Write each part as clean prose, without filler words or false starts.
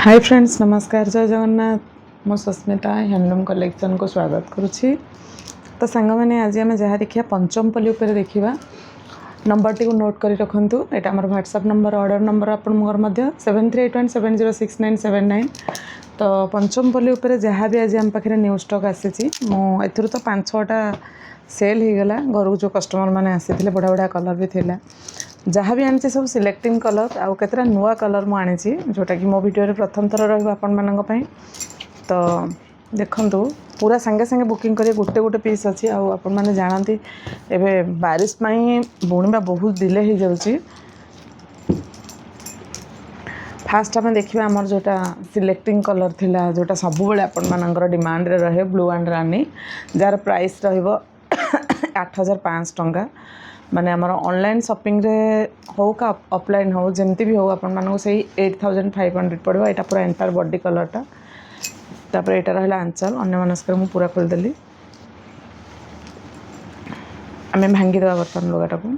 Hi friends नमस्कार जय जगन्नाथ मो सस्मिता हैंडलूम कलेक्शन को स्वागत करुच्ची। तो सांग मैंने आज आम जहाँ देखा पंचमपल्ली उपर देखा नंबर टी नोट कर रखु। यहाँ आम व्हाट्सएप नंबर ऑर्डर नंबर आपंकर 7381706979। तो पंचमपल्ली उपर जहाँ भी आज आम पाखे न्यू स्टॉक आसी मुझे तो 5-6टा सेल हो गला। घर को जो कस्टमर मैंने आसी बढ़िया बढ़िया कलर भी थिला। जहाँ भी आनी सब सिलेक्टिंग कलर आउ केतरा नुआ कलर मु आनी जोटा कि मो वीडियो प्रथम थर रन मानी। तो देखंतु पूरा संगे संगे बुकिंग करिए गोटे गोटे पीस अच्छी आपण मैंने जानती एवं बारिश बुणवा बहुत डिले हो जाऊँगी। फास्ट आम देखा आमर जोटा सिलेक्टिंग कलर थिला जोटा सब आपण मानकर डिमांड रे रहे blue and Rani jar price रहिबो 8500 टंका। माने आमर ऑनलाइन शॉपिंग रे हो का ऑफलाइन हो जमती भी हो आपण मानको सही 8500 पड़ो। यहाँ पूरा एंटायर बॉडी कलरटा तापर यहाँ रहा आंचल अन्य मनस्कर मु पूरा खोलदेली। आम भांगीदेवा बर्तमान लुगाटा को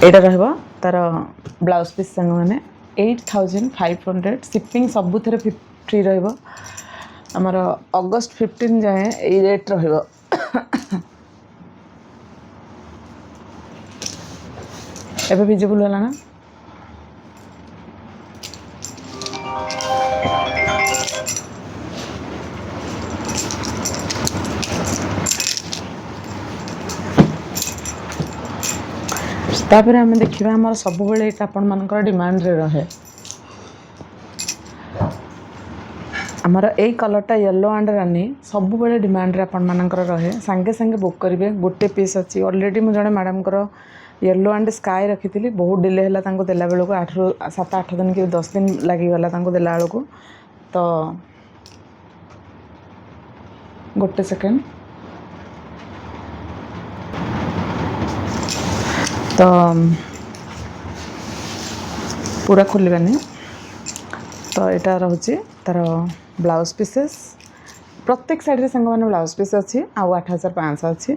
यहाँ रहा तार ब्लाउज पीस सांग मैंने 8500 शिपिंग सबुथ फ्री रहिबो। आमर अगस्ट 15 जाए यही रेट रहिबो। एबे विजिबल होला ना। तापर आम देखा आम सब आपण मानकर डिमांड रे रहे आमर यही कलरटा येलो एंड रानी सब बड़े डिमांड रे आपण मानकर रहे। सांगे सांगे बुक करेंगे गोटे पीस अच्छी ऑलरेडी मुझे जड़े मैडम को येलो एंड स्काई रखी थी बहुत डिले है देला बेलू 7-8 दिन कि 10 दिन लगिगला देला बेलू। तो गोटे सेकेंड तो पूरा खोलवानी। तो यहाँ रोचे तार ब्लाउज पीसेस प्रत्येक साइड सांग मैंने ब्लाउज पीस अच्छी आउ 8500 अच्छी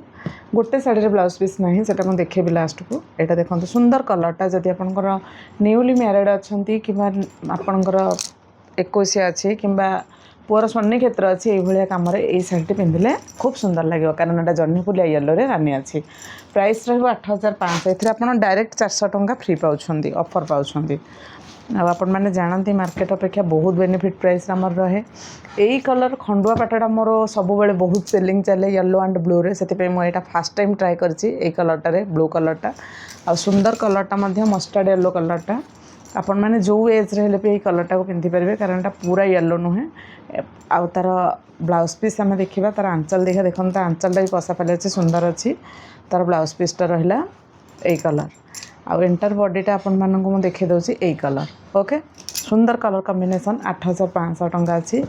गोटे साइड रे ब्लाउज पीस ना से देखेबी लास्ट को। यहाँ देखो सुंदर कलरटा जदि आपंकर न्यूली मैरिड अच्छा कि आपंकर 21 अच्छी कि पुअर स्वर्ण क्षेत्र अच्छी ये कम यही शाढ़ी पिंधिले खूब सुंदर लगे कारण यहाँ जह्नीफुलिया येलो रे रानी अच्छी। प्राइस रहा 8500 ये डायरेक्ट 400 टंका फ्री पाँच ऑफर पाँच। आपण मैंने जानती मार्केट अपेक्षा बहुत बेनिफिट प्राइस आमर रहे। यही कलर खंडुआ पाटटा मोर सब बहुत सेलिंग चले येलो एंड ब्लू रे से मुझे फास्ट टाइम ट्राए कर कलरटारे ब्लू कलरटा आ सुंदर कलरटा मस्टार्ड येलो कलरटा आपण मैंने जो एज रे भी यही कलरटा को पिंधि पारे कारण पूरा येलो नुहे। आउ तार ब्लाउज पीस आम देखा तार आंचल देखा देखो आंचलटा भी कसा पाले अच्छे सुंदर अच्छी तार ब्लाउज पीसटा रहा यही कलर आउ एंटर बॉडीटा आपण मानक मु देखे दूसरी यही कलर। ओके सुंदर कलर कॉम्बिनेशन 8500 टंका अच्छी।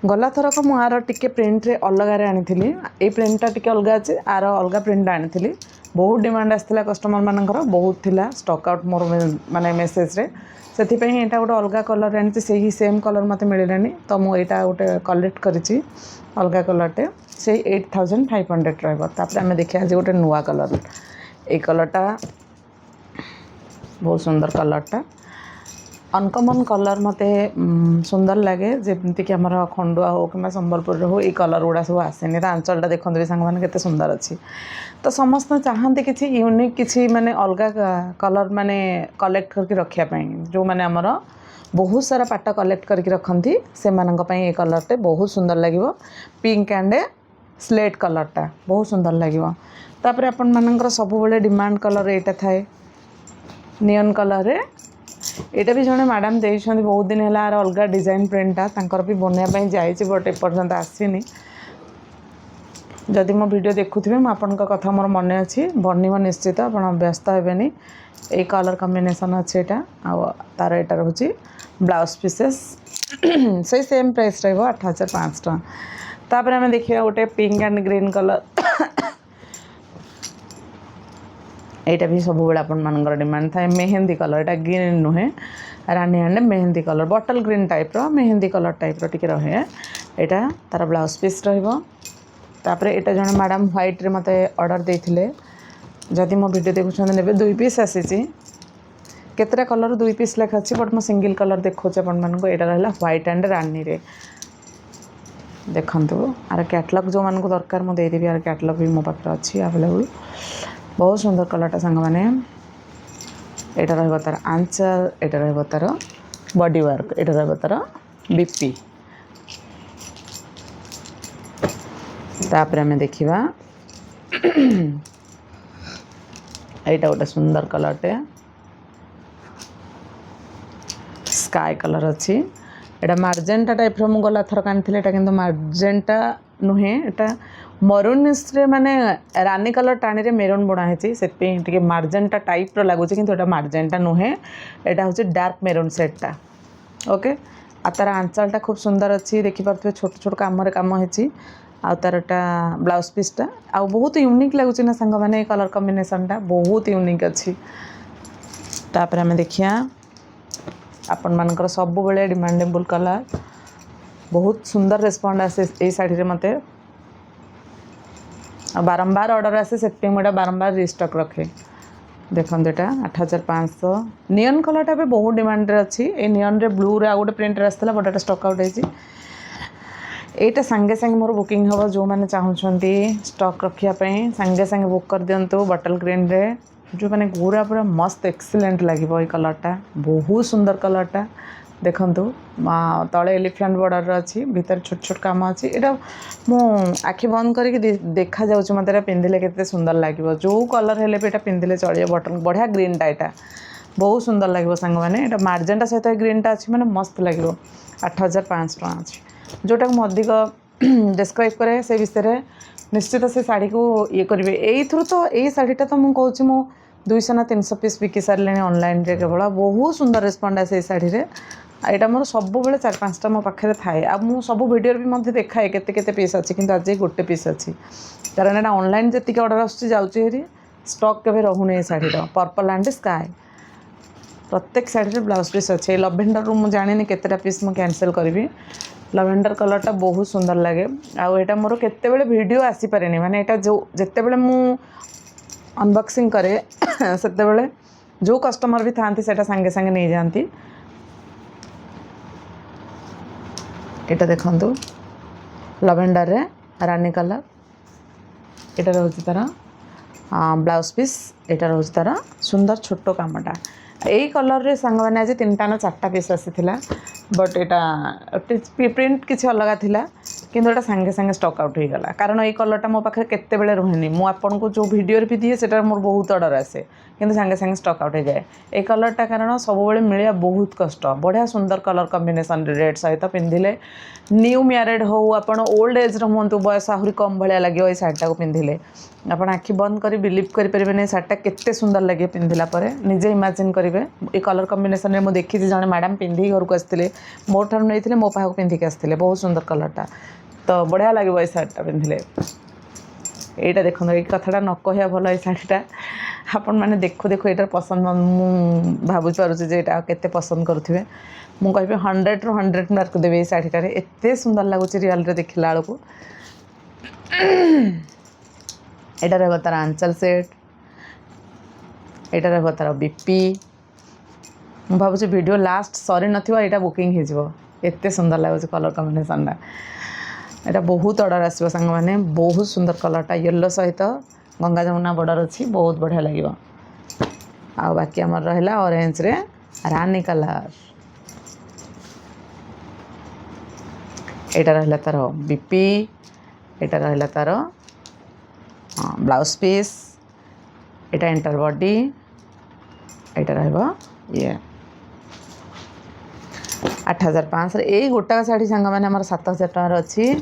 गला थरक मुझे टिके प्रिंट रे अलग आनी ये प्रिंटा टिके अलग अच्छे आर अलग प्रिंट आनी बहुत डिमांड आसाला कस्टमर मानकर बहुत थिला स्टॉक आउट मोर माने मेसेज रे से यहाँ गोटे अलग कलर आनी से सेम कलर मत मिलानी। तो मुझे गोटे कलेक्ट करी अलग कलरटे से 8500 रहा। आम देखिए आज गोटे नुआ कलर ये कलरटा बहुत सुंदर कलरटा अनकमन कलर मते सुंदर लगे जमीक आम खंडुआ हो कि संबलपुर हो ये कलर गुड़ा सब आसेनि। आंचलटा देखते भी सांग मैंने केते सुंदर अच्छी। तो समस्त चाहते कि यूनिक किसी माने अलग कलर माने कलेक्ट करके रखापी जो मैंने आमर बहुत सारा पाट कलेक्ट करके रखती से ये कलरटे बहुत सुंदर लगे। पिंक एंड स्लेट कलरटा बहुत सुंदर लगे। तापर आपण मानकर सब डिमांड कलर यहाँ थाए नियन कलर रे यहाँ भी जड़े मैडम देखते बहुत दिन है अलग डिजाइन प्रिंटा तांकर भी बनवाई जाइए बट एपर्यंत आसीनी। जदि मो वीडियो देखुवे मुझे कथा मोर मन अच्छी बनव निश्चित आप व्यस्त हेनी। यही कलर कॉम्बिनेशन अच्छे यहाँ तार यहाँ रोचे ब्लाउज पीसेस से सेम प्राइस रहा 8500 टंका। तापर आम देखिए गोटे पिंक एंड ग्रीन कलर यहाँ भी सब मानकर डिमांड था मेहंदी कलर यहाँ ग्रीन नुहे रानी एंड मेहंदी कलर बटल green type mehndi colour type टिके रहे। यहाँ तार ब्लाउज पीस रहा तापर यहाँ जन मैडम व्हाइट रे मते ऑर्डर देथिले जदि मो वीडियो देखुं ने 2 पीस आसी केतटा कलर 2 पीस लेखा अच्छी बट मो सिंगल कलर देखो आपण मानको एटा रहला व्हाइट एंड रानी रे देखंतु आर कैटलॉग जो मानको दरकार मो दे देबी आर कैटलॉग भी मो पाखरे अच्छी अवेलेबल बहुत सुंदर कलरटा सांग माने एटा रहबो तार आंचल एटा रहबो तार बॉडी वर्क एटा रहबो तार बीपी तापर हमें देखिबा एटा गोटे सुंदर कलरटे स्काई कलर अच्छी एटा मार्जेंटा टाइप रो गला थर कानी एटा किंतु मार्जेंटा नुहे एटा मरून रे माने रानी कलर टाणी रे मेरून बुणा है से मार्जेंटा टाइप रो लगुच किंतु एटा मार्जेंटा नुहे एटा हूँ डार्क मेरून सेटटा ओके आ तार आंचलटा खूब सुंदर अच्छी देखिपे छोट छोट कम होती आ तारटा ब्लाउज पीसटा आ बहुत यूनिक लगुच ना सांग मैंने कलर कॉम्बिनेशनटा बहुत यूनिक अच्छी तापर आम देखिया आपण मानकर सब बेले डिमांडेबल कलर बहुत सुंदर रेस्पॉन्ड आसे ए साड़ी रे मते बारंबार ऑर्डर आसे से मुझे बारंबार रिस्टॉक रखे देखते एटा 8500 नियन कलरटा भी बहुत डिमांड रे अच्छी ए नियन रे ब्लू रे आ गोटे प्रिंट आसला बट एटा स्टॉक आउट है एटा संगे संगे मोर बुकिंग हम जो मैंने चाहूँगी स्टॉक रखापी संगे संगे बुक कर दिंतु बटल ग्रीन रे जो मैंने पूरा पूरा मस्त एक्सीलेंट लगे कलरटा बहुत सुंदर कलरटा देखंतु तले एलिफेंट बॉर्डर अच्छी भीतर छोट छोट काम अच्छी यहाँ मु आखि बंद करके देखा जाऊँ मत पिंधिले केते सुंदर लगे जो कलर हेले भी पिंधिले चलिए बटन बढ़िया ग्रीनटा यहाँ बहुत सुंदर लगे सांग मैंने यहाँ मार्जेंटा सहित ग्रीनटा अच्छी मैंने मस्त लगे 8500 टଙ୍କା अच्छी जोटा को अधिक डिस्क्राइब करे से विषय निश्चित से शाढ़ी को ये करेंगे यही तो यही शाढ़ीटा तो मुझे कहूँ मो 200 ना 300 पीस बिकी सारे ऑनलाइन रे केवल बहुत सुंदर रेस्पॉन्ड आसे शाढ़ी रे यहाँ मोर सब बेले 4-5टा मो पाखे थाए आ मु सब वीडियो भी मध्य देखाए केते पीस अच्छी किंतु आज गोटे पीस अच्छी कारण यहाँ ऑनलाइन जी ऑर्डर आसूरी स्टॉक के रोने शाढ़ीर पर्पल एंड स्काई प्रत्येक शाढ़ी ब्लाउज पीस अच्छे लवेंडर रू मुझे जानी केतेटा पीस मुझे कैंसल करी लवेंडर कलरटा बहुत सुंदर लगे आटा मोर केतेबेले वीडियो आसी पारे माने एटा जो जेतेबेले मु अनबॉक्सिंग करे सेतेबेले जो कस्टमर भी थांती सेटा संगे संगे नहीं जाती एटा देखंतु लवेंडर रे रानी कलर एटा रहउछि तार ब्लाउज पीस एटा रहउछि तार सुंदर छोटो कामटा यही कलर रे सांग मैंने आज 3टा ना 4टा पीस आसीथिला बट एटा प्रिंट किसी अलग थिला किंतु एटा संगे संगे स्टॉक आउट हो गला कारण ये कलरटा मो पाखे केते बेले रहनी मु आपन को जो वीडियो भी दिए सेटा मोर बहुत ऑर्डर आसे किंतु संगे संगे स्टॉक आउट हो जाए ए कलरटा कारण सब बेले मिलिया बहुत कष्ट बढ़िया सुंदर कलर कॉम्बिनेशन रेड सहित पिंधिले न्यू मैरिड हो आपन ओल्ड एज रो हुंतु बयस आहुरी कम भलिया लागियो ए साड़ीटा को पिंधिले आपन आखि बंद करी बिलीव करि परिबे नै साड़ीटा केते सुंदर लागे पिंधिला परे निजे इमेजिन करिवे ए कलर कॉम्बिनेशन रे मो देखि जने मैडम पिंधि घर को आस्थिले मोर ठार नैथिले मो पाहा को पिंधि के आस्थिले बहुत सुंदर कलरटा तो बढ़िया लगे ये शाढ़ीटा पिंधिले यहाँ देखो ये कथाटा न कहया भल ये शाढ़ीटा आपण मैंने देखु देखु ये पसंद मु भावुँ पार्चे केते पसंद करुवे मुझे 100 ରୁ 100 मार्क देवे ये शाढ़ीटार एत सुंदर लगुच रियल रे देखला बेलू यहाँ रहा तार आंचल सेट यहाँ रहा तार बीपी मुझे भावुँ वीडियो लास्ट सरी ना बुकिंग हो एत सुंदर लगुच कलर कॉम्बिनेशनटा यहाँ बहुत ऑर्डर आसो सांग मैंने बहुत सुंदर कलरटा येलो सहित गंगा जमुना बॉर्डर अच्छी बहुत बढ़िया लगे आ बाकी आमर रहा ऑरेंज रे रानी कलर यहाँ रहा तार बीपी यहाँ रहा तार ब्लाउज पीस यहाँ एंटर बॉडी यहाँ रहा ये 8500 यही गोटा शाढ़ी सांग मैंने आम 7000 टकर अच्छी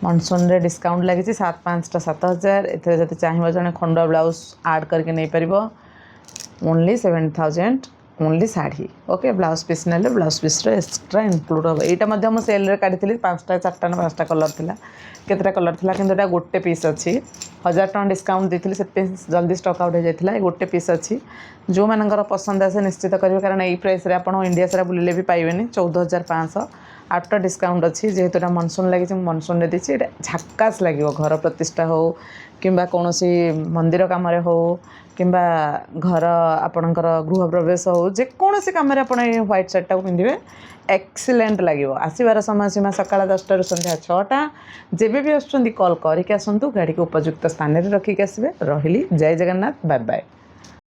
मनसून रे डिस्काउंट लगी 7-5टा 7000 एथे जति चाहिए जने खंड ब्लाउज ऐड करके नहीं पारिबो only 7000 only sari okay blouse piece नेले ब्लाउज पीस रे एक्स्ट्रा इनक्लूड हो एटा मध्य हम सेल रे काढिथिली 5टा 4टा ना 5टा कलर थिला केतरा कलर थिला किंतु एटा गोटे पीस अच्छी 1000 डिस्काउंट देती से जल्दी स्टक आउट हो जाता गोटे पीस अच्छी जो मानकर पसंद आसे निश्चित करेंगे कारण यही प्राइस आप इंडिया सारा बुले भी पाइबेनि 14,500 आफ्टर डिस्काउंट अच्छी जेहेतु यहाँ मनसून लगी मनसून में देती झाकास लगे घर प्रतिष्ठा हो कि कौन मंदिर कम हो कि घर आपणकर गृह प्रवेश हो जेकोसी कम आप व्हाइट शर्ट टाक पिंधे एक्सीलेंट लगे आसबार समय सीमा सका 10टा संध्या 6टा जेबे भी आसुँच कॉल करके आसतु गाड़ी को उपयुक्त स्थान में रखिक आसबे रही जय जगन्नाथ बाय बाय।